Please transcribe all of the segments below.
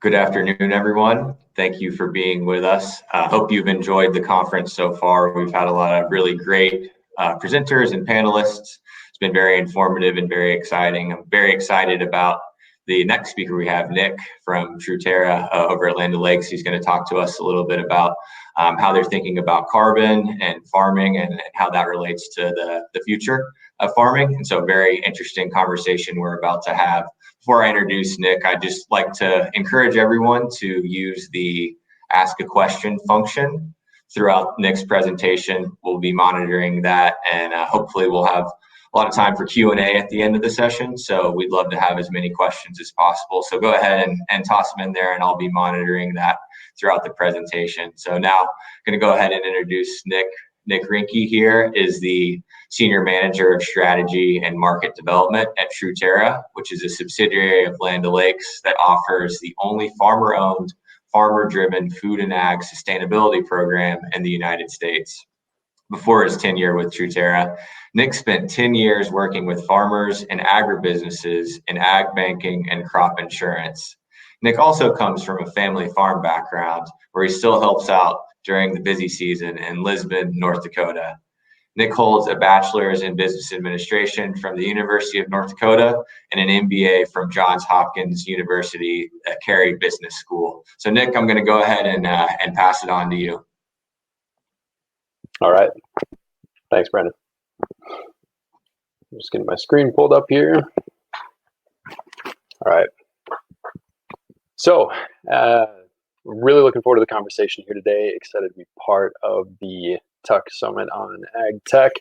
Good afternoon, everyone. Thank you for being with us. Hope you've enjoyed the conference so far. We've had a lot of really great presenters and panelists. It's been very informative and very exciting. I'm very excited about the next speaker we have, Nick from Truterra over at Land O'Lakes. He's going to talk to us a little bit about how they're thinking about carbon and farming and how that relates to the future of farming. And so very interesting conversation we're about to have. Before I introduce Nick, I'd just like to encourage everyone to use the ask a question function throughout Nick's presentation. We'll be monitoring that, and hopefully we'll have a lot of time for Q&A at the end of the session. So we'd love to have as many questions as possible. So go ahead and toss them in there, and I'll be monitoring that throughout the presentation. So now I'm going to go ahead and introduce Nick. Nick Reinke here is the Senior Manager of Strategy and Market Development at Truterra, which is a subsidiary of Land O'Lakes that offers the only farmer-owned, farmer-driven food and ag sustainability program in the United States. Before his tenure with Truterra, Nick spent 10 years working with farmers and agribusinesses in ag banking and crop insurance. Nick also comes from a family farm background where he still helps out during the busy season in Lisbon, North Dakota. Nick holds a bachelor's in business administration from the University of North Dakota and an MBA from Johns Hopkins University at Carey Business School. So Nick, I'm going to go ahead and pass it on to you. All right. Thanks, Brandon. I'm just getting my screen pulled up here. All right. So, really looking forward to the conversation here today. Excited to be part of the Tuck Summit on Ag Tech.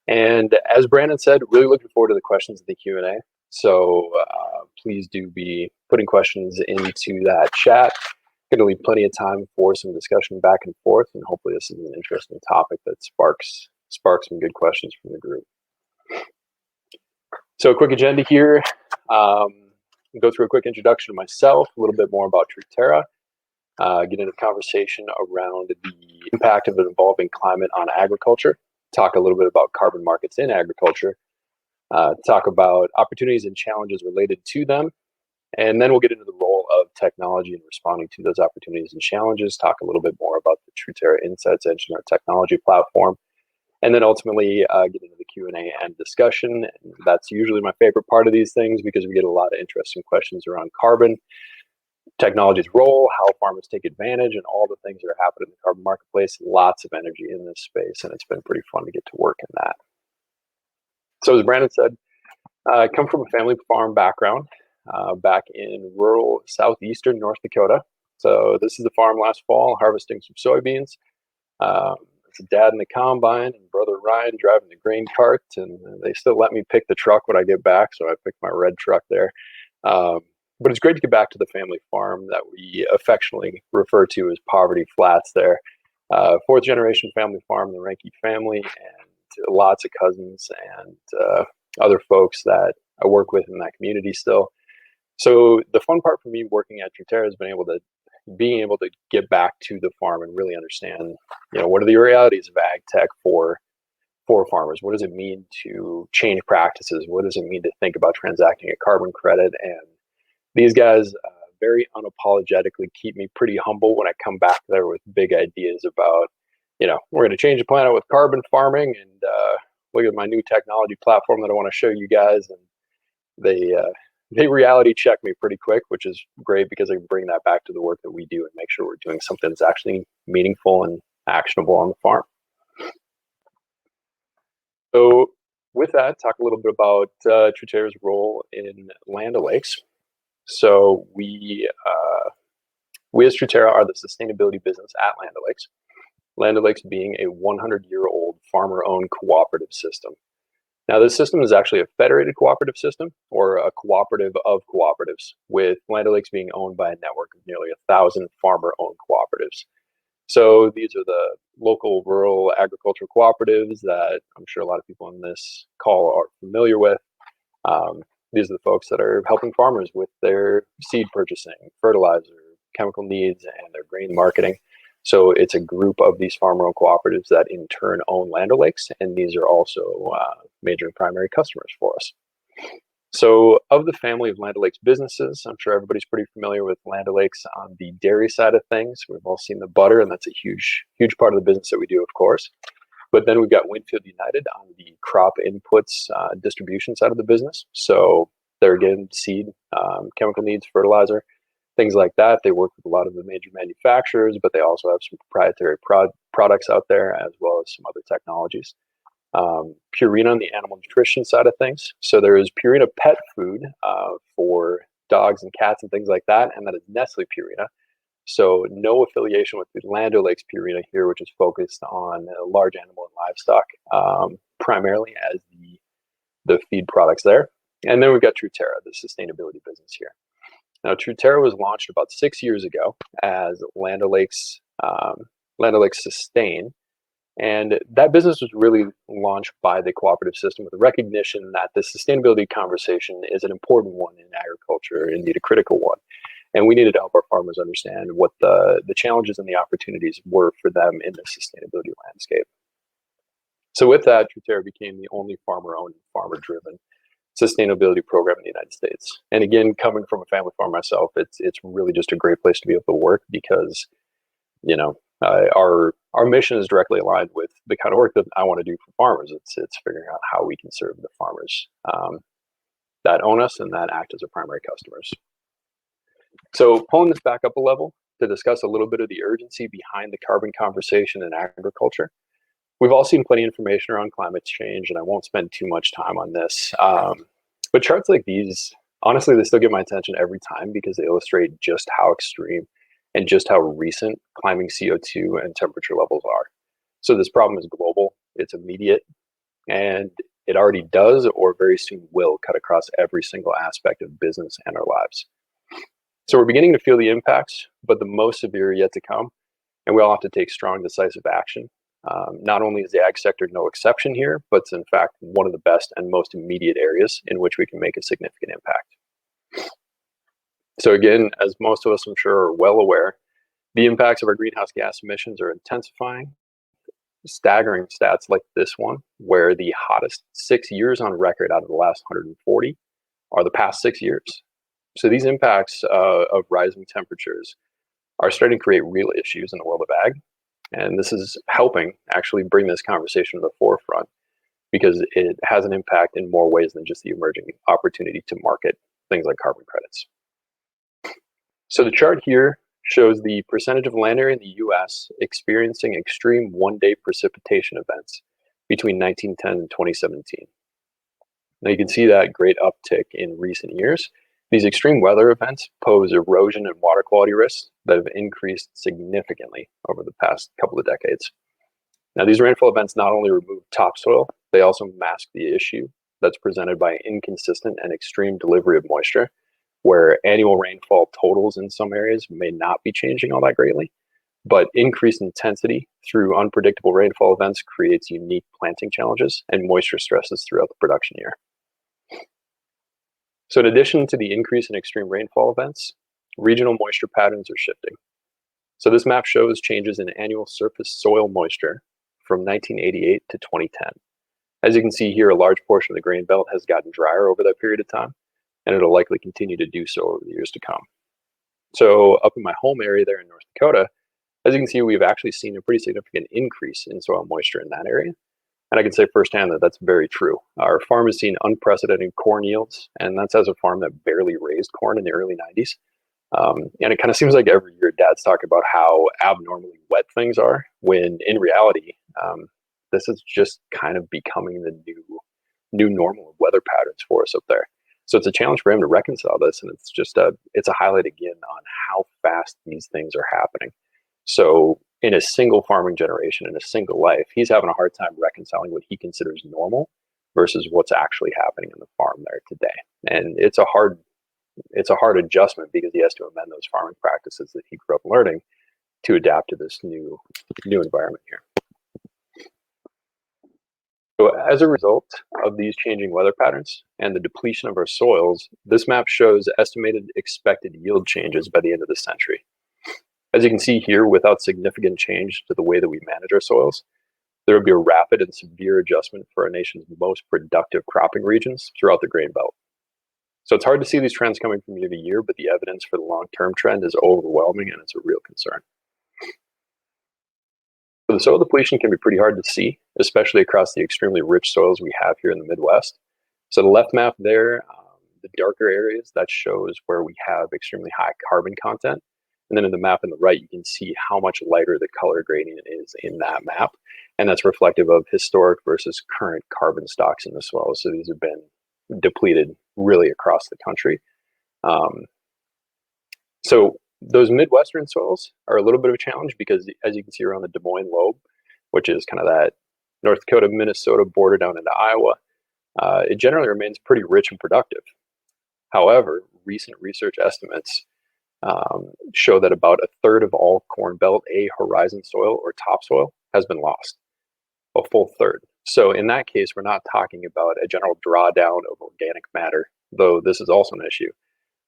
And as Brandon said, really looking forward to the questions of the Q&A. So please do be putting questions into that chat. Going to leave plenty of time for some discussion back and forth, and hopefully this is an interesting topic that sparks some good questions from the group. So a quick agenda here. Go through a quick introduction of myself, a little bit more about Truterra, get into a conversation around the impact of an evolving climate on agriculture, talk a little bit about carbon markets in agriculture, talk about opportunities and challenges related to them, and then we'll get into the role of technology in responding to those opportunities and challenges, talk a little bit more about the Truterra Insights Engine, our technology platform, and then ultimately get into the Q&A and discussion. And that's usually my favorite part of these things because we get a lot of interesting questions around carbon, technology's role, how farmers take advantage, and all the things that are happening in the carbon marketplace. Lots of energy in this space, and it's been pretty fun to get to work in that. So as Brandon said, I come from a family farm background back in rural southeastern North Dakota. So this is the farm last fall, harvesting some soybeans. It's a dad in the combine and brother Ryan driving the grain cart, and they still let me pick the truck when I get back, so I picked my red truck there. But it's great to get back to the family farm that we affectionately refer to as Poverty Flats there. Fourth generation family farm, the Reinke family, and lots of cousins and other folks that I work with in that community still. So the fun part for me working at Truterra has being able to get back to the farm and really understand, what are the realities of ag tech for farmers? What does it mean to change practices? What does it mean to think about transacting a carbon credit? And these guys very unapologetically keep me pretty humble when I come back there with big ideas about, we're going to change the planet with carbon farming, and look at my new technology platform that I want to show you guys. And they reality check me pretty quick, which is great because I can bring that back to the work that we do and make sure we're doing something that's actually meaningful and actionable on the farm. So with that, talk a little bit about Truterra's role in Land O'Lakes. So we as Truterra are the sustainability business at Land O'Lakes. Land O'Lakes being a 100-year-old farmer-owned cooperative system. Now, this system is actually a federated cooperative system, or a cooperative of cooperatives, with Land O'Lakes being owned by a network of nearly 1,000 farmer-owned cooperatives. So these are the local rural agricultural cooperatives that I'm sure a lot of people on this call are familiar with. These are the folks that are helping farmers with their seed purchasing, fertilizer, chemical needs, and their grain marketing. So it's a group of these farmer-owned cooperatives that in turn own Land O'Lakes, and these are also major and primary customers for us. So of the family of Land O'Lakes businesses, I'm sure everybody's pretty familiar with Land O'Lakes on the dairy side of things. We've all seen the butter, and that's a huge part of the business that we do, of course. But then we've got Winfield United on the crop inputs distribution side of the business. So they're again seed, chemical needs, fertilizer, things like that. They work with a lot of the major manufacturers, but they also have some proprietary products out there, as well as some other technologies. Purina on the animal nutrition side of things. So there is Purina pet food for dogs and cats and things like that, and that is Nestle Purina. So no affiliation with the Land O'Lakes Purina here, which is focused on large animal and livestock, primarily as the feed products there. And then we've got Truterra, the sustainability business here. Now, Truterra was launched about 6 years ago as Land O'Lakes Sustain. And that business was really launched by the cooperative system with the recognition that the sustainability conversation is an important one in agriculture, indeed a critical one. And we needed to help our farmers understand what the challenges and the opportunities were for them in the sustainability landscape. So with that, Truterra became the only farmer-owned, farmer-driven sustainability program in the United States. And again, coming from a family farm myself, it's really just a great place to be able to work because, you know, our mission is directly aligned with the kind of work that I want to do for farmers. It's figuring out how we can serve the farmers that own us and that act as our primary customers. So pulling this back up a level to discuss a little bit of the urgency behind the carbon conversation in agriculture. We've all seen plenty of information around climate change, and I won't spend too much time on this. But charts like these, honestly, they still get my attention every time because they illustrate just how extreme and just how recent climbing CO2 and temperature levels are. So this problem is global, it's immediate, and it already does or very soon will cut across every single aspect of business and our lives. So we're beginning to feel the impacts, but the most severe are yet to come, and we all have to take strong, decisive action. Not only is the ag sector no exception here, but it's in fact one of the best and most immediate areas in which we can make a significant impact. So again, as most of us I'm sure are well aware, the impacts of our greenhouse gas emissions are intensifying. Staggering stats like this one, where the hottest 6 years on record out of the last 140 are the past 6 years. So these impacts of rising temperatures are starting to create real issues in the world of ag. And this is helping actually bring this conversation to the forefront because it has an impact in more ways than just the emerging opportunity to market things like carbon credits. So the chart here shows the percentage of land area in the US experiencing extreme one-day precipitation events between 1910 and 2017. Now you can see that great uptick in recent years. These extreme weather events pose erosion and water quality risks that have increased significantly over the past couple of decades. Now, these rainfall events not only remove topsoil, they also mask the issue that's presented by inconsistent and extreme delivery of moisture, where annual rainfall totals in some areas may not be changing all that greatly, but increased intensity through unpredictable rainfall events creates unique planting challenges and moisture stresses throughout the production year. So in addition to the increase in extreme rainfall events, regional moisture patterns are shifting. So this map shows changes in annual surface soil moisture from 1988 to 2010. As you can see here, a large portion of the grain belt has gotten drier over that period of time, and it'll likely continue to do so over the years to come. So up in my home area there in North Dakota, as you can see, we've actually seen a pretty significant increase in soil moisture in that area. And I can say firsthand that that's very true. Our farm has seen unprecedented corn yields, and that's as a farm that barely raised corn in the early 90s. And it kind of seems like every year Dad's talking about how abnormally wet things are, when in reality, this is just kind of becoming the new normal of weather patterns for us up there. So it's a challenge for him to reconcile this, and it's just it's a highlight again on how fast these things are happening. So in a single farming generation, in a single life, he's having a hard time reconciling what he considers normal versus what's actually happening in the farm there today. And it's a hard adjustment because he has to amend those farming practices that he grew up learning to adapt to this new environment here. So as a result of these changing weather patterns and the depletion of our soils, this map shows estimated expected yield changes by the end of the century. As you can see here, without significant change to the way that we manage our soils, there would be a rapid and severe adjustment for our nation's most productive cropping regions throughout the grain belt. So it's hard to see these trends coming from year to year, but the evidence for the long-term trend is overwhelming, and it's a real concern. So the soil depletion can be pretty hard to see, especially across the extremely rich soils we have here in the Midwest. So the left map there, the darker areas, that shows where we have extremely high carbon content. And then in the map on the right, you can see how much lighter the color gradient is in that map. And that's reflective of historic versus current carbon stocks in the soil. So these have been depleted really across the country. So those Midwestern soils are a little bit of a challenge because, as you can see around the Des Moines lobe, which is kind of that North Dakota, Minnesota border down into Iowa, it generally remains pretty rich and productive. However, recent research estimates show that about a third of all Corn Belt A horizon soil or topsoil has been lost, a full third. So in that case, we're not talking about a general drawdown of organic matter, though this is also an issue.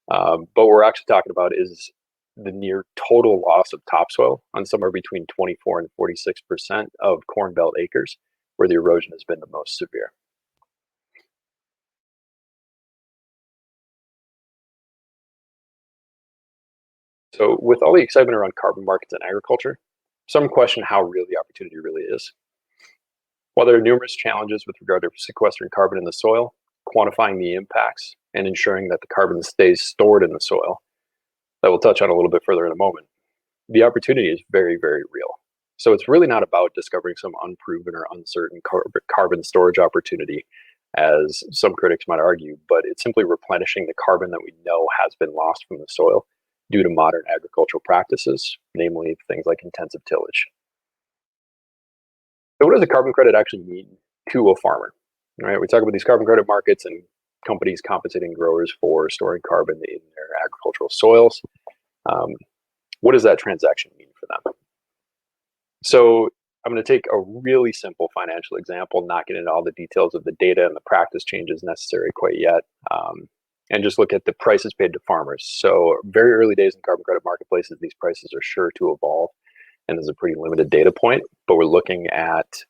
But what we're actually talking about is the near total loss of topsoil on somewhere between 24 and 46% of Corn Belt acres, where the erosion has been the most severe. So with all the excitement around carbon markets and agriculture, some question how real the opportunity really is. While there are numerous challenges with regard to sequestering carbon in the soil, quantifying the impacts, and ensuring that the carbon stays stored in the soil, that we'll touch on a little bit further in a moment, the opportunity is very, very real. So it's really not about discovering some unproven or uncertain carbon storage opportunity, as some critics might argue, but it's simply replenishing the carbon that we know has been lost from the soil due to modern agricultural practices, namely things like intensive tillage. So what does a carbon credit actually mean to a farmer? All right, we talk about these carbon credit markets and companies compensating growers for storing carbon in their agricultural soils. What does that transaction mean for them? So I'm going to take a really simple financial example, not get into all the details of the data and the practice changes necessary quite yet, and just look at the prices paid to farmers. So very early days in carbon credit marketplaces, these prices are sure to evolve, and there's a pretty limited data point, but we're looking at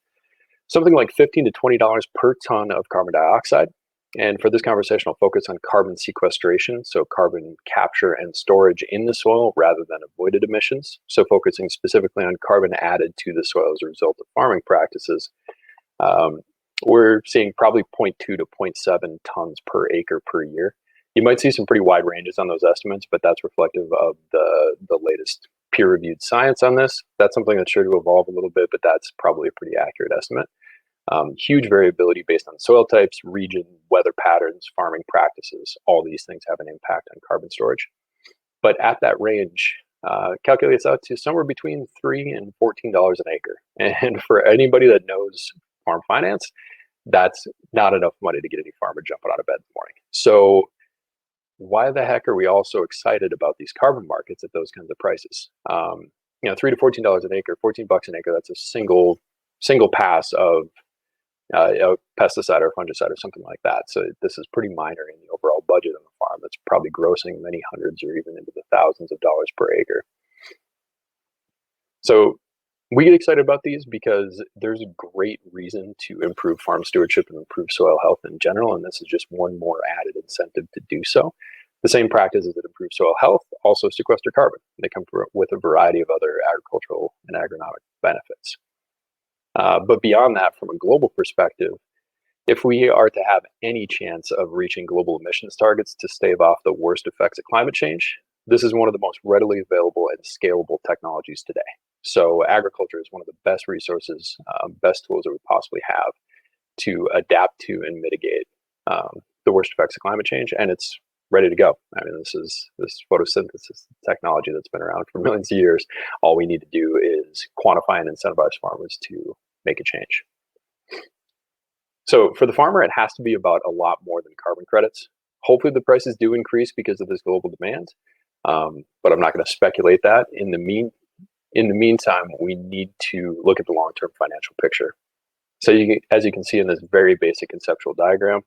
something like $15 to $20 per ton of carbon dioxide. And for this conversation, I'll focus on carbon sequestration, so carbon capture and storage in the soil rather than avoided emissions. So focusing specifically on carbon added to the soil as a result of farming practices. We're seeing probably 0.2 to 0.7 tons per acre per year. You might see some pretty wide ranges on those estimates, but that's reflective of the latest peer-reviewed science on this. That's something that's sure to evolve a little bit, but that's probably a pretty accurate estimate. Huge variability based on soil types, region, weather patterns, farming practices. All these things have an impact on carbon storage. But at that range, calculates out to somewhere between $3 and $14 an acre. And for anybody that knows farm finance, that's not enough money to get any farmer jumping out of bed in the morning. So why the heck are we all so excited about these carbon markets at those kinds of prices? $3 to $14 an acre, $14 an acre. That's a single pass of a pesticide or fungicide or something like that. So this is pretty minor in the overall budget on the farm. That's probably grossing many hundreds or even into the thousands of dollars per acre. So we get excited about these because there's a great reason to improve farm stewardship and improve soil health in general, and this is just one more added incentive to do so. The same practices that improve soil health also sequester carbon. They come with a variety of other agricultural and agronomic benefits. But beyond that, from a global perspective, if we are to have any chance of reaching global emissions targets to stave off the worst effects of climate change, this is one of the most readily available and scalable technologies today. So agriculture is one of the best resources, best tools that we possibly have to adapt to and mitigate the worst effects of climate change, and it's ready to go. I mean, this photosynthesis technology that's been around for millions of years. All we need to do is quantify and incentivize farmers to make a change. So for the farmer, it has to be about a lot more than carbon credits. Hopefully the prices do increase because of this global demand, but I'm not going to speculate that. In the meantime, we need to look at the long-term financial picture. So as you can see in this very basic conceptual diagram,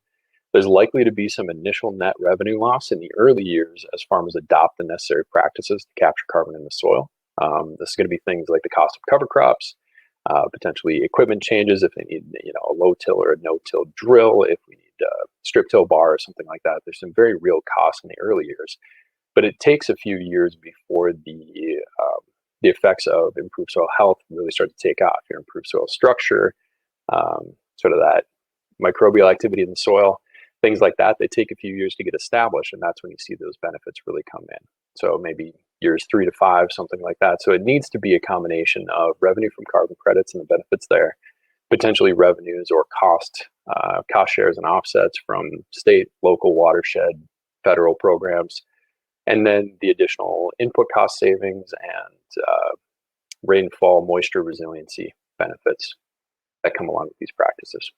there's likely to be some initial net revenue loss in the early years as farmers adopt the necessary practices to capture carbon in the soil. This is going to be things like the cost of cover crops, potentially equipment changes if they need a low till or a no till drill, if we need strip till bar or something like that. There's some very real costs in the early years, but it takes a few years before the effects of improved soil health really start to take off. Your improved soil structure, sort of that microbial activity in the soil, things like that. They take a few years to get established, and that's when you see those benefits really come in. So maybe years 3 to 5, something like that. So it needs to be a combination of revenue from carbon credits and the benefits there, potentially revenues or cost shares and offsets from state, local watershed, federal programs, and then the additional input cost savings and rainfall, moisture resiliency benefits that come along with these practices.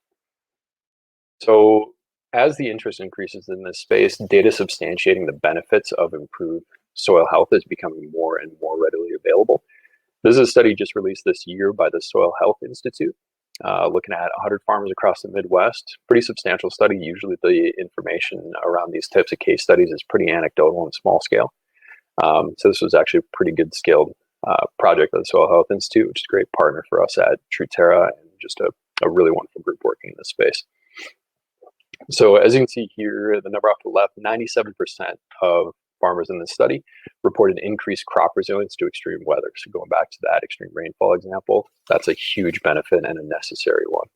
So as the interest increases in this space, data substantiating the benefits of improved soil health is becoming more and more readily available. This is a study just released this year by the Soil Health Institute, looking at 100 farmers across the Midwest. Pretty substantial study. Usually the information around these types of case studies is pretty anecdotal and small scale. So this was actually a pretty good scaled project of the Soil Health Institute, which is a great partner for us at Truterra, and just a really wonderful group working in this space. So as you can see here, the number off the left, 97% of farmers in this study reported increased crop resilience to extreme weather. So going back to that extreme rainfall example, that's a huge benefit and a necessary one.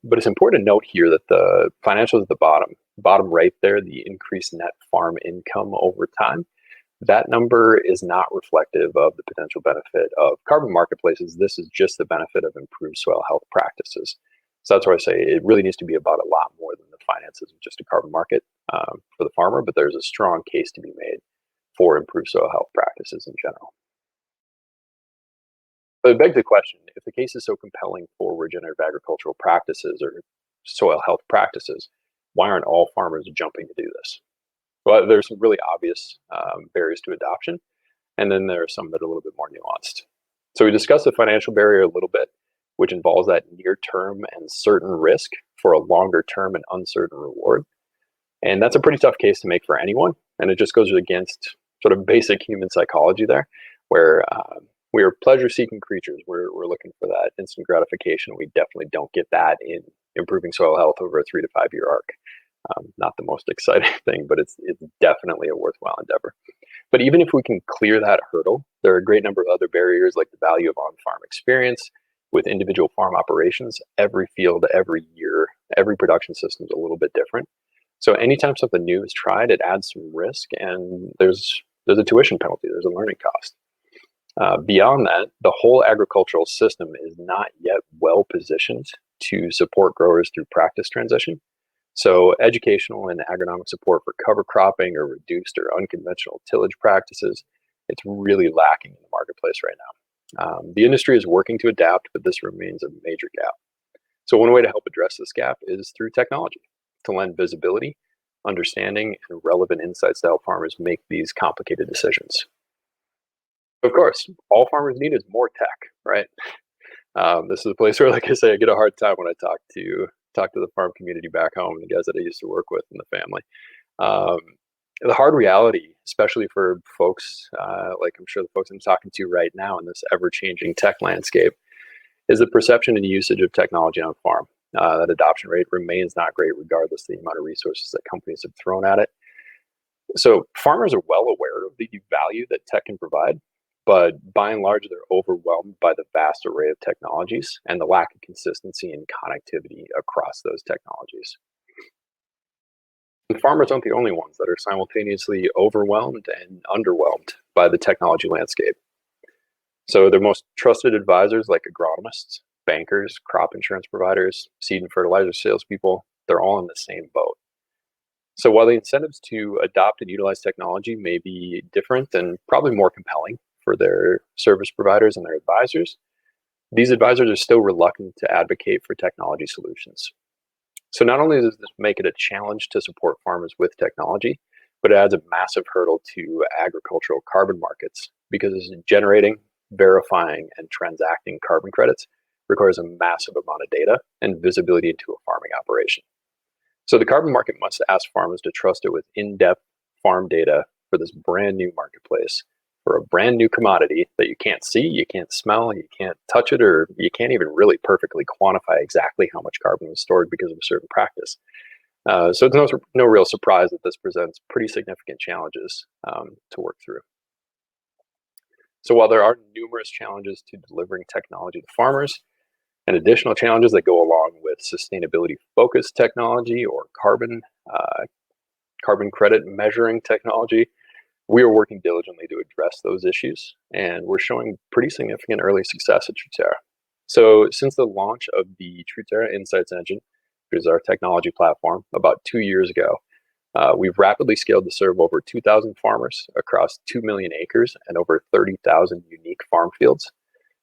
But it's important to note here that the financials at the bottom right there, the increased net farm income over time, that number is not reflective of the potential benefit of carbon marketplaces. This is just the benefit of improved soil health practices. So that's why I say it really needs to be about a lot more than the finances of just a carbon market for the farmer, but there's a strong case to be made for improved soil health practices in general. But it begs the question, if the case is so compelling for regenerative agricultural practices or soil health practices, why aren't all farmers jumping to do this? Well, there's some really obvious barriers to adoption, and then there are some that are a little bit more nuanced. So we discussed the financial barrier a little bit, which involves that near-term and certain risk for a longer-term and uncertain reward. And that's a pretty tough case to make for anyone, and it just goes against sort of basic human psychology there, where we are pleasure-seeking creatures. We're looking for that instant gratification. We definitely don't get that in improving soil health over a 3 to 5 year arc. Not the most exciting thing, but it's definitely a worthwhile endeavor. But even if we can clear that hurdle, there are a great number of other barriers, like the value of on-farm experience with individual farm operations. Every field, every year, every production system is a little bit different. So anytime something new is tried, it adds some risk, and there's a tuition penalty, there's a learning cost. Beyond that, the whole agricultural system is not yet well positioned to support growers through practice transition. So educational and agronomic support for cover cropping or reduced or unconventional tillage practices, it's really lacking in the marketplace right now. The industry is working to adapt, but this remains a major gap. So one way to help address this gap is through technology, to lend visibility, understanding, and relevant insights to help farmers make these complicated decisions. Of course, all farmers need is more tech, right? This is a place where, like I say, I get a hard time when I talk to the farm community back home, the guys that I used to work with in the family. The hard reality, especially for folks like I'm sure the folks I'm talking to right now in this ever-changing tech landscape, is the perception and usage of technology on farm. That adoption rate remains not great regardless of the amount of resources that companies have thrown at it. So farmers are well aware of the value that tech can provide, but by and large, they're overwhelmed by the vast array of technologies and the lack of consistency and connectivity across those technologies. And farmers aren't the only ones that are simultaneously overwhelmed and underwhelmed by the technology landscape. So their most trusted advisors, like agronomists, bankers, crop insurance providers, seed and fertilizer salespeople, they're all in the same boat. So while the incentives to adopt and utilize technology may be different and probably more compelling for their service providers and their advisors, these advisors are still reluctant to advocate for technology solutions. So not only does this make it a challenge to support farmers with technology, but it adds a massive hurdle to agricultural carbon markets, because generating, verifying, and transacting carbon credits requires a massive amount of data and visibility into a farming operation. So the carbon market must ask farmers to trust it with in-depth farm data for this brand new marketplace, for a brand new commodity that you can't see, you can't smell, you can't touch it, or you can't even really perfectly quantify exactly how much carbon was stored because of a certain practice. So it's no real surprise that this presents pretty significant challenges to work through. So while there are numerous challenges to delivering technology to farmers and additional challenges that go along with sustainability-focused technology or carbon credit measuring technology, we are working diligently to address those issues, and we're showing pretty significant early success at Truterra. So since the launch of the Truterra Insights Engine, which is our technology platform, about 2 years ago, we've rapidly scaled to serve over 2,000 farmers across 2 million acres and over 30,000 unique farm fields,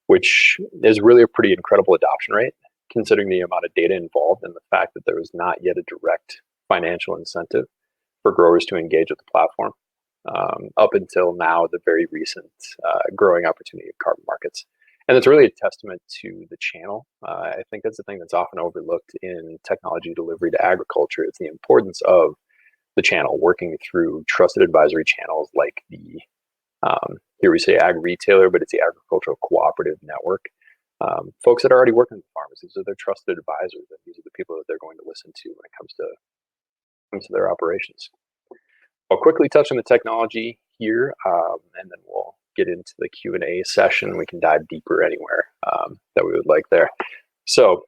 which is really a pretty incredible adoption rate, considering the amount of data involved and the fact that there is not yet a direct financial incentive for growers to engage with the platform. Up until now, the very recent growing opportunity of carbon markets. And it's really a testament to the channel. I think that's the thing that's often overlooked in technology delivery to agriculture. It's the importance of the channel, working through trusted advisory channels like the, here we say ag retailer, but it's the agricultural cooperative network. Folks that are already working with farmers, these are their trusted advisors, and these are the people that they're going to listen to when it comes to their operations. I'll quickly touch on the technology here, and then we'll get into the Q&A session. We can dive deeper anywhere that we would like there. So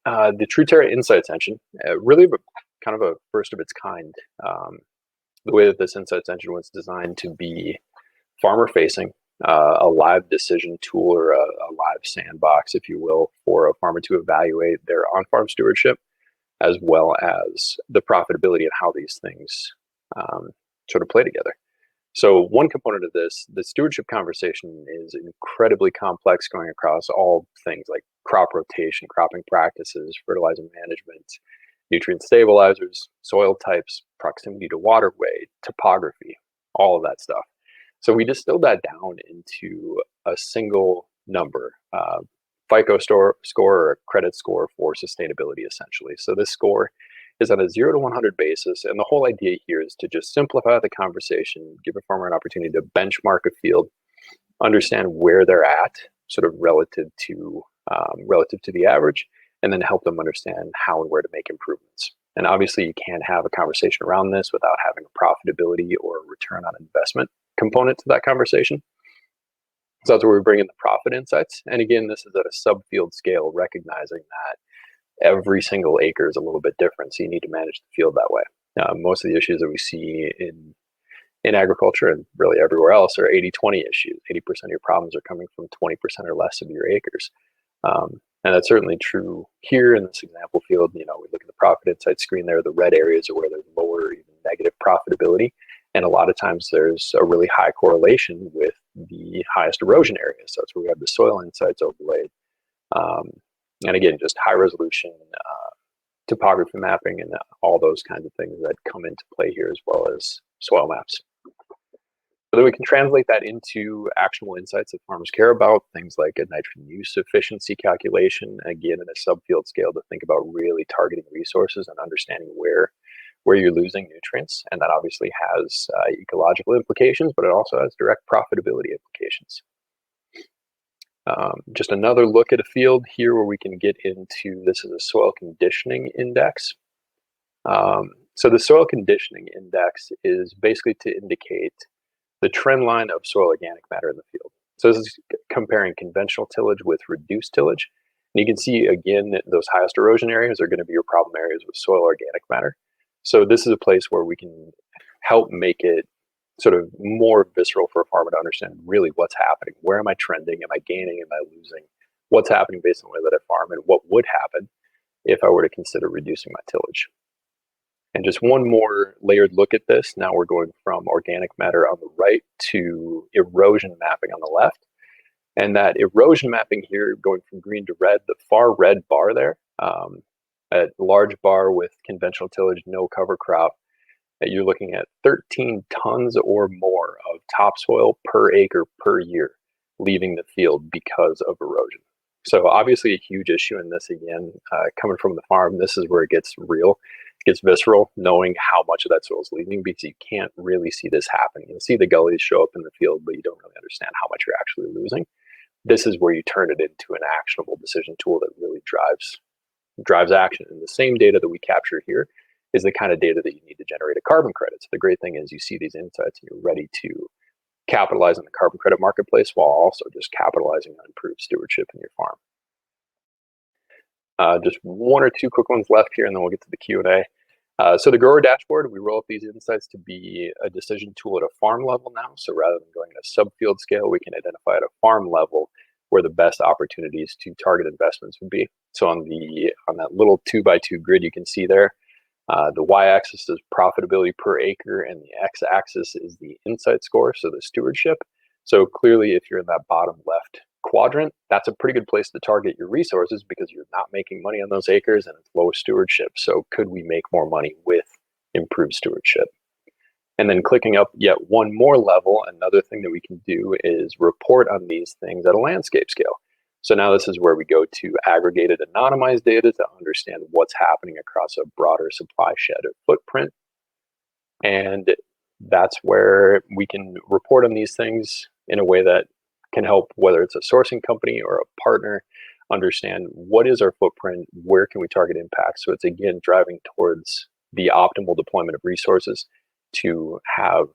the Truterra Insights Engine, really kind of a first of its kind. The way that this Insights Engine was designed to be farmer-facing, a live decision tool or a live sandbox, if you will, for a farmer to evaluate their on-farm stewardship, as well as the profitability and how these things sort of play together. So one component of this, the stewardship conversation, is incredibly complex, going across all things like crop rotation, cropping practices, fertilizer management, nutrient stabilizers, soil types, proximity to waterway, topography, all of that stuff. So we distilled that down into a single number, FICO score or a credit score for sustainability, essentially. So this score is on a 0 to 100 basis, and the whole idea here is to just simplify the conversation, give a farmer an opportunity to benchmark a field, understand where they're at, sort of relative to the average, and then help them understand how and where to make improvements. And obviously, you can't have a conversation around this without having a profitability or a return on investment component to that conversation. So that's where we bring in the profit insights. And again, this is at a subfield scale, recognizing that every single acre is a little bit different, so you need to manage the field that way. Most of the issues that we see in agriculture and really everywhere else are 80-20 issues. 80% of your problems are coming from 20% or less of your acres. And that's certainly true here in this example field. We look at the profit insight screen there, the red areas are where there's lower, even negative profitability. And a lot of times there's a really high correlation with the highest erosion areas. So that's where we have the soil insights overlaid. And again, just high resolution topography mapping and all those kinds of things that come into play here, as well as soil maps. So then we can translate that into actionable insights that farmers care about, things like a nitrogen use efficiency calculation, again, in a subfield scale, to think about really targeting resources and understanding where you're losing nutrients. And that obviously has ecological implications, but it also has direct profitability implications. Just another look at a field here where we can get into, this is a soil conditioning index. So the soil conditioning index is basically to indicate the trend line of soil organic matter in the field. So this is comparing conventional tillage with reduced tillage. And you can see, again, that those highest erosion areas are going to be your problem areas with soil organic matter. So this is a place where we can help make it sort of more visceral for a farmer to understand really what's happening. Where am I trending? Am I gaining? Am I losing? What's happening based on the way that I farm, and what would happen if I were to consider reducing my tillage? And just one more layered look at this. Now we're going from organic matter on the right to erosion mapping on the left. And that erosion mapping here, going from green to red, the far red bar there, a large bar with conventional tillage, no cover crop, you're looking at 13 tons or more of topsoil per acre per year leaving the field because of erosion. So obviously a huge issue in this, again, coming from the farm, this is where it gets real, it gets visceral, knowing how much of that soil is leaving, because you can't really see this happening. You'll see the gullies show up in the field, but you don't really understand how much you're actually losing. This is where you turn it into an actionable decision tool that really drives action. And the same data that we capture here is the kind of data that you need to generate a carbon credit. So the great thing is you see these insights and you're ready to capitalize on the carbon credit marketplace while also just capitalizing on improved stewardship in your farm. Just one or two quick ones left here, and then we'll get to the Q&A. So the grower dashboard, we roll up these insights to be a decision tool at a farm level now. So rather than going at a subfield scale, we can identify at a farm level where the best opportunities to target investments would be. So on that little 2x2 grid you can see there, the y-axis is profitability per acre, and the x-axis is the insight score, so the stewardship. So clearly, if you're in that bottom left quadrant, that's a pretty good place to target your resources because you're not making money on those acres and it's low stewardship. So could we make more money with improved stewardship? And then clicking up yet one more level, another thing that we can do is report on these things at a landscape scale. So now this is where we go to aggregated anonymized data to understand what's happening across a broader supply shed or footprint. And that's where we can report on these things in a way that can help, whether it's a sourcing company or a partner, understand what is our footprint, where can we target impact. So it's again driving towards the optimal deployment of resources to have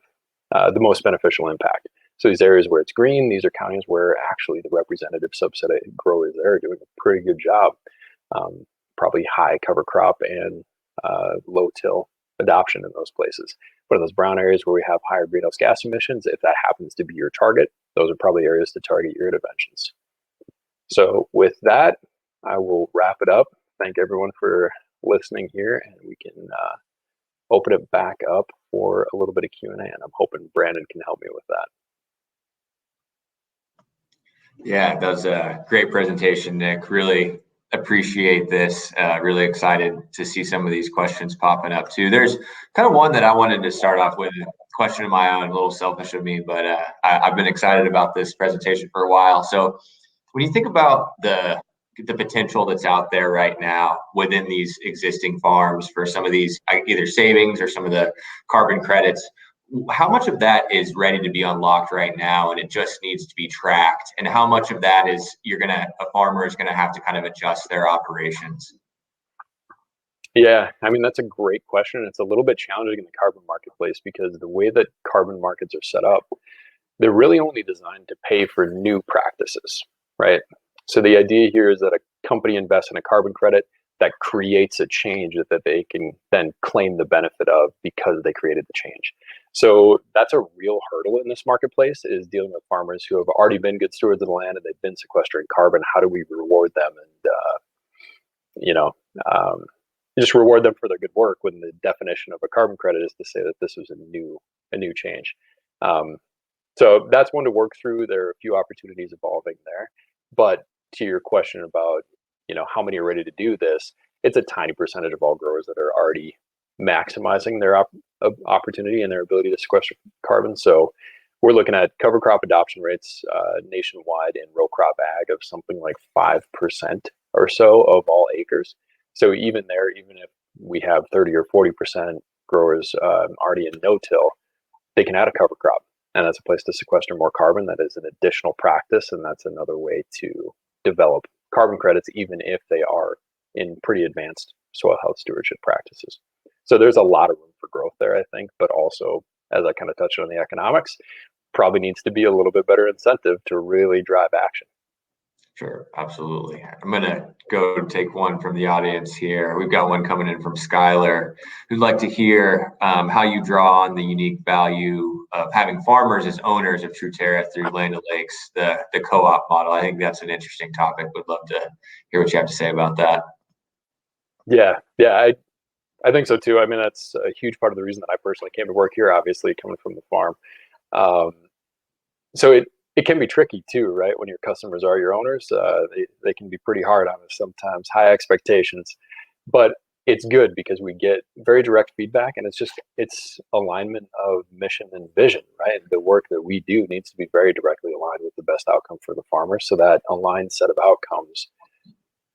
the most beneficial impact. So these areas where it's green, these are counties where actually the representative subset of growers there are doing a pretty good job. Probably high cover crop and low till adoption in those places. But in those brown areas where we have higher greenhouse gas emissions, if that happens to be your target, those are probably areas to target your interventions. So with that, I will wrap it up. Thank everyone for listening here, and we can open it back up for a little bit of Q&A, and I'm hoping Brandon can help me with that. Yeah, that was a great presentation, Nick. Really appreciate this. Really excited to see some of these questions popping up too. There's kind of one that I wanted to start off with, a question of my own, a little selfish of me, but I've been excited about this presentation for a while. So when you think about the potential that's out there right now within these existing farms for some of these either savings or some of the carbon credits, how much of that is ready to be unlocked right now and it just needs to be tracked, and how much of that is a farmer is gonna have to kind of adjust their operations? Yeah, I mean, that's a great question. It's a little bit challenging in the carbon marketplace because the way that carbon markets are set up, they're really only designed to pay for new practices, right? So the idea here is that a company invests in a carbon credit that creates a change that they can then claim the benefit of because they created the change. So that's a real hurdle in this marketplace, is dealing with farmers who have already been good stewards of the land and they've been sequestering carbon. How do we reward them and just reward them for their good work when the definition of a carbon credit is to say that this was a new change. So that's one to work through. There are a few opportunities evolving there, but to your question about how many are ready to do this, it's a tiny percentage of all growers that are already maximizing their opportunity and their ability to sequester carbon. So we're looking at cover crop adoption rates nationwide in row crop ag of something like 5% or so of all acres. So even there, even if we have 30 or 40% growers already in no-till, they can add a cover crop, and that's a place to sequester more carbon. That is an additional practice, and that's another way to develop carbon credits, even if they are in pretty advanced soil health stewardship practices. So there's a lot of room for growth there, I think, but also, as I kind of touched on the economics, probably needs to be a little bit better incentive to really drive action. Sure, absolutely. I'm going to go take one from the audience here. We've got one coming in from Skylar, who'd like to hear how you draw on the unique value of having farmers as owners of Truterra through Land O'Lakes, the co-op model. I think that's an interesting topic. Would love to hear what you have to say about that. Yeah, I think so too. I mean, that's a huge part of the reason that I personally came to work here, obviously coming from the farm. So it can be tricky too, right? When your customers are your owners, they can be pretty hard on us sometimes, high expectations, but it's good because we get very direct feedback, and it's alignment of mission and vision, right? The work that we do needs to be very directly aligned with the best outcome for the farmer. So that aligned set of outcomes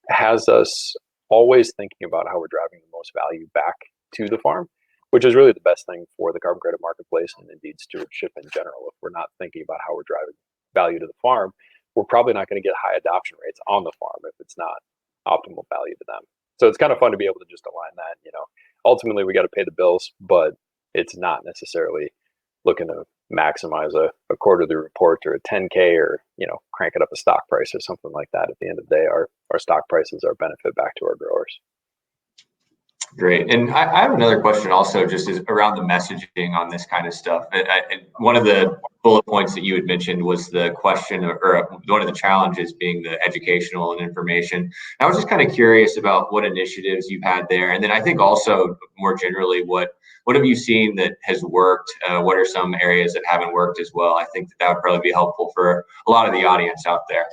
has us always thinking about how we're driving the most value back to the farm, which is really the best thing for the carbon credit marketplace and indeed stewardship in general. If we're not thinking about how we're driving value to the farm, we're probably not going to get high adoption rates on the farm if it's not optimal value to them. So it's kind of fun to be able to just align that. ultimately we got to pay the bills, but it's not necessarily looking to maximize a quarterly report or a 10K or, cranking up a stock price or something like that. At the end of the day, our stock prices are benefit back to our growers. Great. And I have another question also, just is around the messaging on this kind of stuff. One of the bullet points that you had mentioned was the question, or one of the challenges being the educational and information. I was just kind of curious about what initiatives you've had there. And then I think also more generally, what have you seen that has worked? What are some areas that haven't worked as well? I think that would probably be helpful for a lot of the audience out there.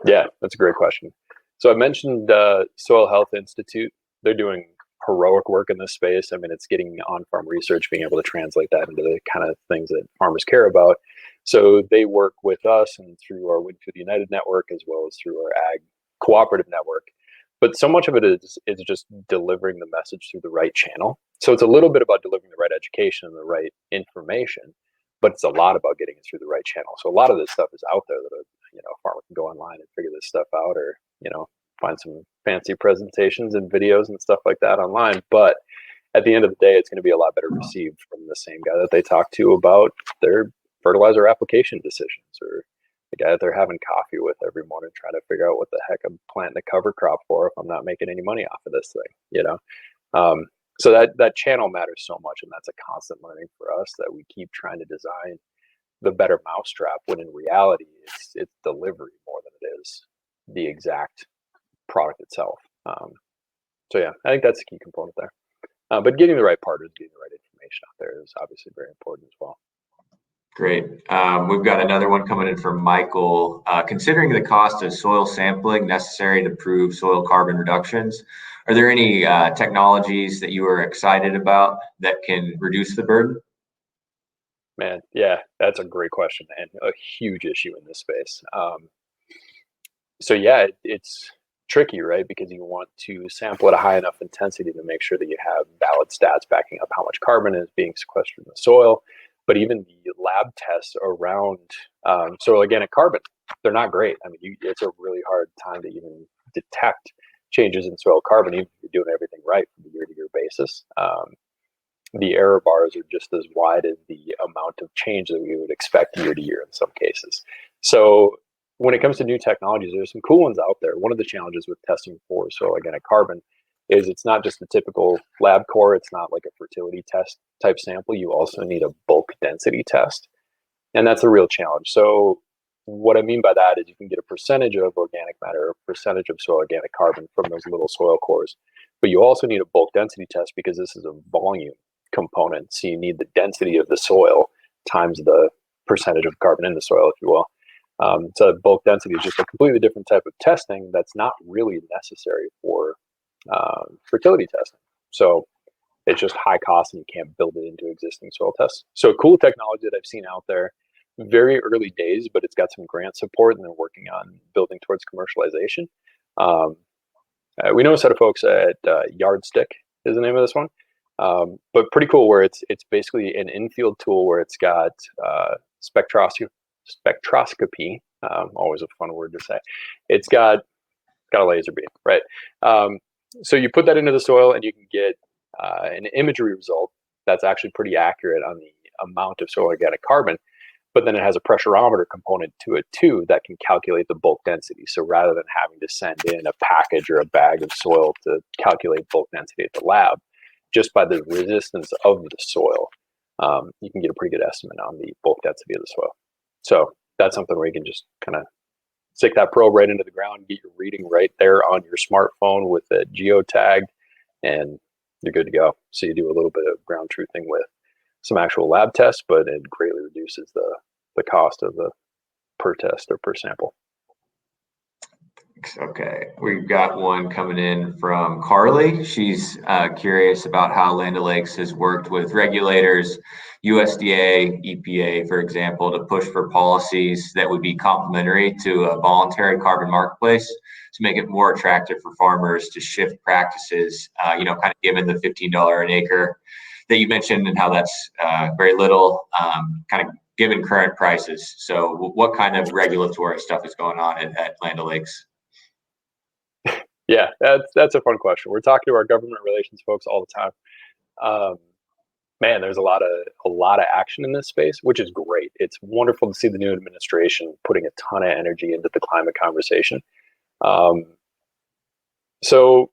Yeah, that's a great question. So I mentioned Soil Health Institute. They're doing heroic work in this space. I mean, it's getting on-farm research, being able to translate that into the kind of things that farmers care about. So they work with us and through our Winfield United network, as well as through our Ag Cooperative network. But so much of it is just delivering the message through the right channel. So it's a little bit about delivering the right education and the right information, but it's a lot about getting it through the right channel. So a lot of this stuff is out there that a farmer can go online and figure this stuff out, or find some fancy presentations and videos and stuff like that online. But at the end of the day, it's going to be a lot better received from the same guy that they talk to about their fertilizer application decisions, or the guy that they're having coffee with every morning trying to figure out what the heck I'm planting a cover crop for if I'm not making any money off of this thing, So that channel matters so much, and that's a constant learning for us, that we keep trying to design the better mousetrap, when in reality it's delivery more than it is the exact product itself. So yeah, I think that's a key component there. But getting the right partners, getting the right information out there is obviously very important as well. Great. We've got another one coming in from Michael. Considering the cost of soil sampling necessary to prove soil carbon reductions, are there any technologies that you are excited about that can reduce the burden? Man, yeah, that's a great question and a huge issue in this space. So yeah, it's tricky, right? Because you want to sample at a high enough intensity to make sure that you have valid stats backing up how much carbon is being sequestered in the soil. But even the lab tests around soil organic carbon, they're not great. I mean, it's a really hard time to even detect changes in soil carbon, even if you're doing everything right from a year-to-year basis. The error bars are just as wide as the amount of change that we would expect year to year in some cases. So when it comes to new technologies, there's some cool ones out there. One of the challenges with testing for soil organic carbon is it's not just a typical lab core. It's not like a fertility test type sample. You also need a bulk density test. And that's a real challenge. So what I mean by that is you can get a percentage of organic matter, a percentage of soil organic carbon from those little soil cores. But you also need a bulk density test because this is a volume component. So you need the density of the soil times the percentage of carbon in the soil, if you will. So bulk density is just a completely different type of testing that's not really necessary for fertility testing. So it's just high cost and you can't build it into existing soil tests. So a cool technology that I've seen out there, very early days, but it's got some grant support and they're working on building towards commercialization. We know a set of folks at Yardstick is the name of this one. But pretty cool, where it's basically an in-field tool where it's got spectroscopy, always a fun word to say. It's got a laser beam, right? So you put that into the soil and you can get an imagery result that's actually pretty accurate on the amount of soil organic carbon, but then it has a pressurometer component to it too that can calculate the bulk density. So rather than having to send in a package or a bag of soil to calculate bulk density at the lab, just by the resistance of the soil, you can get a pretty good estimate on the bulk density of the soil. So that's something where you can just kind of stick that probe right into the ground, get your reading right there on your smartphone with it geotagged, and you're good to go. So you do a little bit of ground truthing with some actual lab tests, but it greatly reduces the cost of the per test or per sample. Okay, we've got one coming in from Carly. She's curious about how Land O'Lakes has worked with regulators, USDA, EPA, for example, to push for policies that would be complementary to a voluntary carbon marketplace to make it more attractive for farmers to shift practices, kind of given the $15 an acre that you mentioned and how that's very little, kind of given current prices. So what kind of regulatory stuff is going on at Land O'Lakes? Yeah, that's a fun question. We're talking to our government relations folks all the time. Man, there's a lot of action in this space, which is great. It's wonderful to see the new administration putting a ton of energy into the climate conversation. Um, so,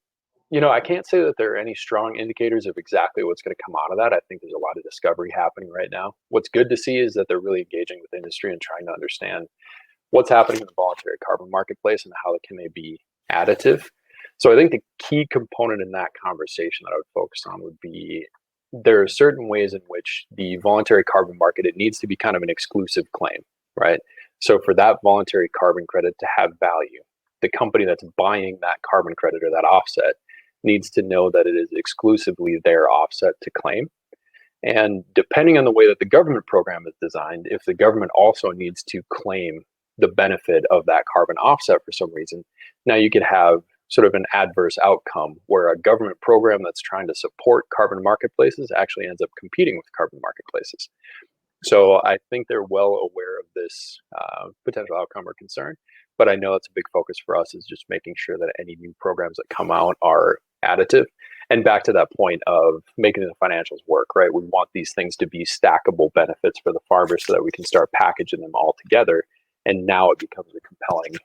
I can't say that there are any strong indicators of exactly what's going to come out of that. I think there's a lot of discovery happening right now. What's good to see is that they're really engaging with industry and trying to understand what's happening in the voluntary carbon marketplace and how can they be additive. So I think the key component in that conversation that I would focus on would be there are certain ways in which the voluntary carbon market, it needs to be kind of an exclusive claim, right? So for that voluntary carbon credit to have value, the company that's buying that carbon credit or that offset needs to know that it is exclusively their offset to claim. And depending on the way that the government program is designed, if the government also needs to claim the benefit of that carbon offset for some reason, now you could have sort of an adverse outcome where a government program that's trying to support carbon marketplaces actually ends up competing with carbon marketplaces. So I think they're well aware of this potential outcome or concern, but I know it's a big focus for us is just making sure that any new programs that come out are additive. And back to that point of making the financials work, right? We want these things to be stackable benefits for the farmers so that we can start packaging them all together. And now it becomes a compelling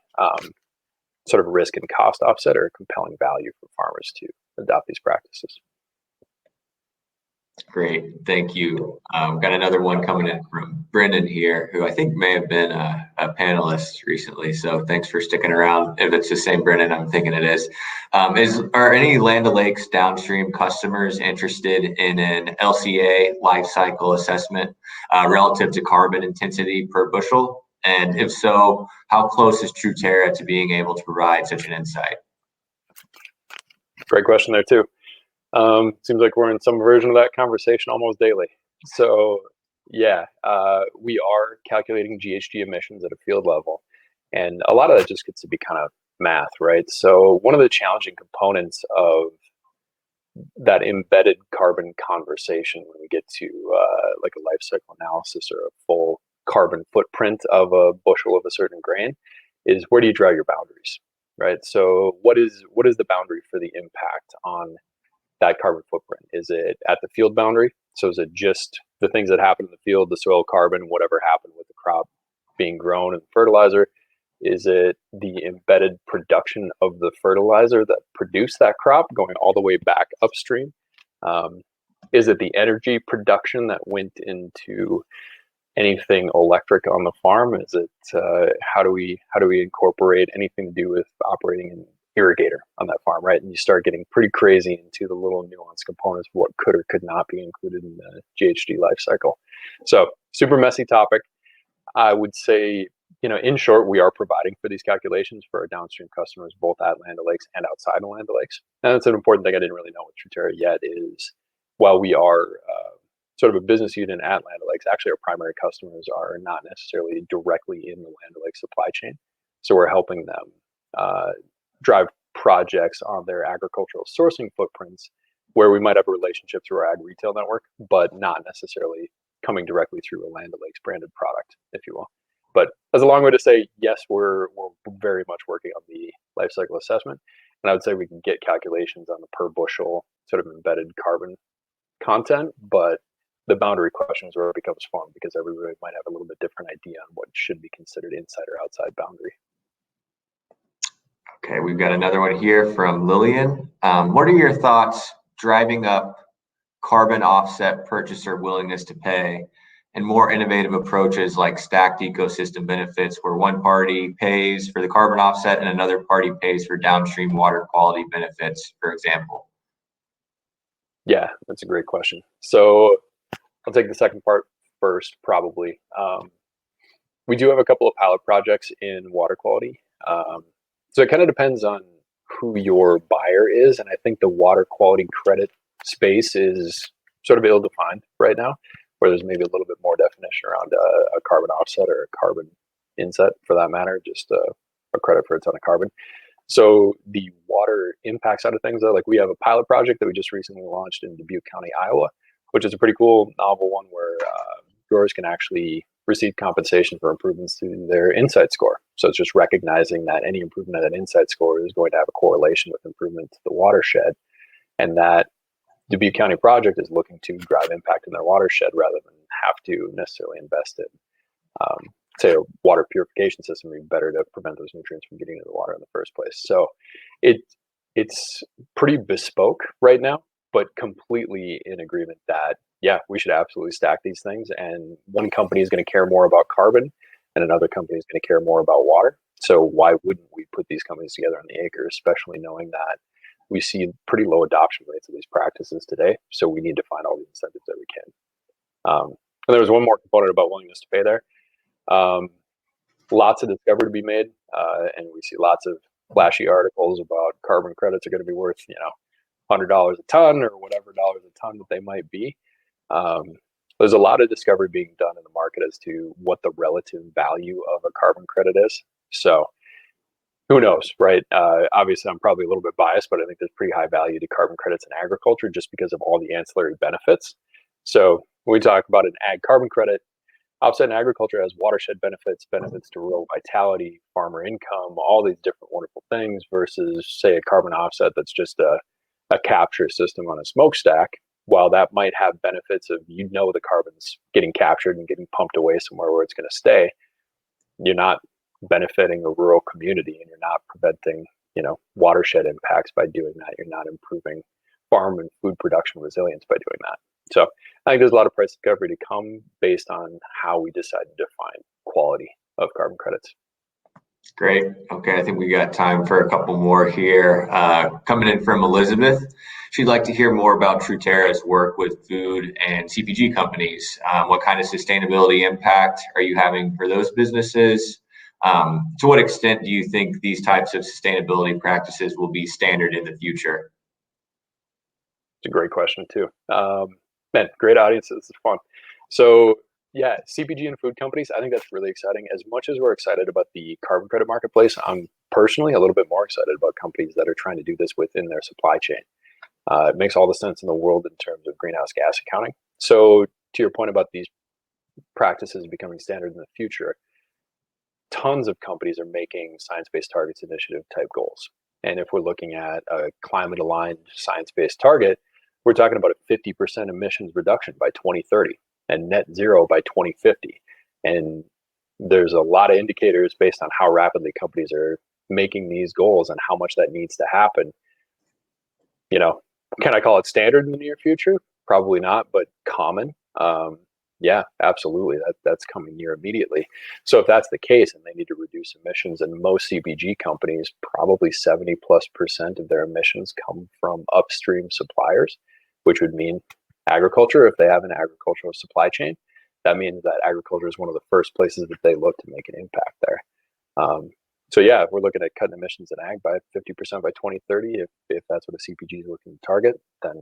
sort of risk and cost offset or a compelling value for farmers to adopt these practices. Great, thank you. Got another one coming in from Brendan here, who I think may have been a panelist recently. So thanks for sticking around. If it's the same Brendan, I'm thinking it is. Are any Land O'Lakes downstream customers interested in an LCA life cycle assessment relative to carbon intensity per bushel? And if so, how close is Truterra to being able to provide such an insight? Great question there too. Seems like we're in some version of that conversation almost daily. So yeah, we are calculating GHG emissions at a field level. And a lot of that just gets to be kind of math, right? So one of the challenging components of that embedded carbon conversation when we get to like a life cycle analysis or a full carbon footprint of a bushel of a certain grain is where do you draw your boundaries, right? So what is the boundary for the impact on that carbon footprint? Is it at the field boundary? So is it just the things that happen in the field, the soil carbon, whatever happened with the crop being grown and fertilizer? Is it the embedded production of the fertilizer that produced that crop going all the way back upstream? Is it the energy production that went into anything electric on the farm? Is it how do we incorporate anything to do with operating an irrigator on that farm, right? And you start getting pretty crazy into the little nuanced components of what could or could not be included in the GHG life cycle. So super messy topic. I would say, in short, we are providing for these calculations for our downstream customers, both at Land O'Lakes and outside of Land O'Lakes. And that's an important thing I didn't really know with Truterra yet is while we are sort of a business unit at Land O'Lakes, actually our primary customers are not necessarily directly in the Land O'Lakes supply chain. So we're helping them drive projects on their agricultural sourcing footprints where we might have a relationship through our ag retail network, but not necessarily coming directly through a Land O'Lakes branded product, if you will. But as a long way to say, yes, we're very much working on the life cycle assessment. And I would say we can get calculations on the per bushel sort of embedded carbon content, but the boundary question is where it becomes fun because everybody might have a little bit different idea on what should be considered inside or outside boundary. Okay, we've got another one here from Lillian. What are your thoughts driving up carbon offset purchaser willingness to pay and more innovative approaches like stacked ecosystem benefits where one party pays for the carbon offset and another party pays for downstream water quality benefits, for example? Yeah, that's a great question. So I'll take the second part first, probably. We do have a couple of pilot projects in water quality. So it kind of depends on who your buyer is. And I think the water quality credit space is sort of ill-defined right now, where there's maybe a little bit more definition around a carbon offset or a carbon inset for that matter, just a credit for a ton of carbon. So the water impact side of things, though, like we have a pilot project that we just recently launched in Dubuque County, Iowa, which is a pretty cool novel one where growers can actually receive compensation for improvements to their insight score. So it's just recognizing that any improvement at an insight score is going to have a correlation with improvement to the watershed, and that the Butte County project is looking to drive impact in their watershed rather than have to necessarily invest in, say, a water purification system. Would be better to prevent those nutrients from getting into the water in the first place. So it's pretty bespoke right now, but completely in agreement that, yeah, we should absolutely stack these things. And one company is going to care more about carbon and another company is going to care more about water. So why wouldn't we put these companies together on the acre, especially knowing that we see pretty low adoption rates of these practices today. So we need to find all the incentives that we can. And there was one more component about willingness to pay there. Lots of discovery to be made. And we see lots of flashy articles about carbon credits are going to be worth, $100 a ton or whatever dollars a ton that they might be. There's a lot of discovery being done in the market as to what the relative value of a carbon credit is. So who knows, right? Obviously, I'm probably a little bit biased, but I think there's pretty high value to carbon credits in agriculture just because of all the ancillary benefits. So when we talk about an ag carbon credit, offset in agriculture has watershed benefits, benefits to rural vitality, farmer income, all these different wonderful things versus, say, a carbon offset that's just a capture system on a smokestack. While that might have benefits of, the carbon's getting captured and getting pumped away somewhere where it's going to stay, you're not benefiting a rural community and you're not preventing, watershed impacts by doing that. You're not improving farm and food production resilience by doing that. So I think there's a lot of price discovery to come based on how we decide to define quality of carbon credits. Great. Okay, I think we got time for a couple more here. Coming in from Elizabeth, she'd like to hear more about Truterra's work with food and CPG companies. What kind of sustainability impact are you having for those businesses? To what extent do you think these types of sustainability practices will be standard in the future? It's a great question too. Man, great audience. This is fun. So yeah, CPG and food companies, I think that's really exciting. As much as we're excited about the carbon credit marketplace, I'm personally a little bit more excited about companies that are trying to do this within their supply chain. It makes all the sense in the world in terms of greenhouse gas accounting. So to your point about these practices becoming standard in the future, tons of companies are making science-based targets initiative type goals. And if we're looking at a climate aligned science-based target, we're talking about a 50% emissions reduction by 2030 and net zero by 2050. And there's a lot of indicators based on how rapidly companies are making these goals and how much that needs to happen. Can I call it standard in the near future? Probably not, but common. Yeah, absolutely. That's coming near immediately. So if that's the case and they need to reduce emissions, and most CPG companies, probably 70+% of their emissions come from upstream suppliers, which would mean agriculture. If they have an agricultural supply chain, that means that agriculture is one of the first places that they look to make an impact there. So yeah, if we're looking at cutting emissions in ag by 50% by 2030, if that's what a CPG is looking to target, then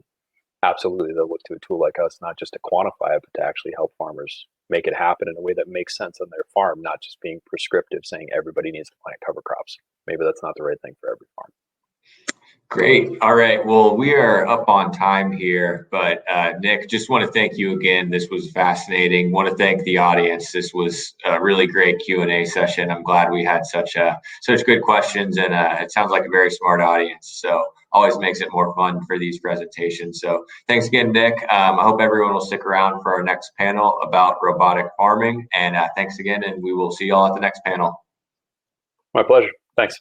absolutely they'll look to a tool like us, not just to quantify it, but to actually help farmers make it happen in a way that makes sense on their farm, not just being prescriptive, saying everybody needs to plant cover crops. Maybe that's not the right thing for every farm. Great. All right. Well, we are up on time here, but Nick, just want to thank you again. This was fascinating. Want to thank the audience. This was a really great Q&A session. I'm glad we had such good questions, and it sounds like a very smart audience. So always makes it more fun for these presentations. So thanks again, Nick. I hope everyone will stick around for our next panel about robotic farming. And thanks again, and we will see you all at the next panel. My pleasure. Thanks.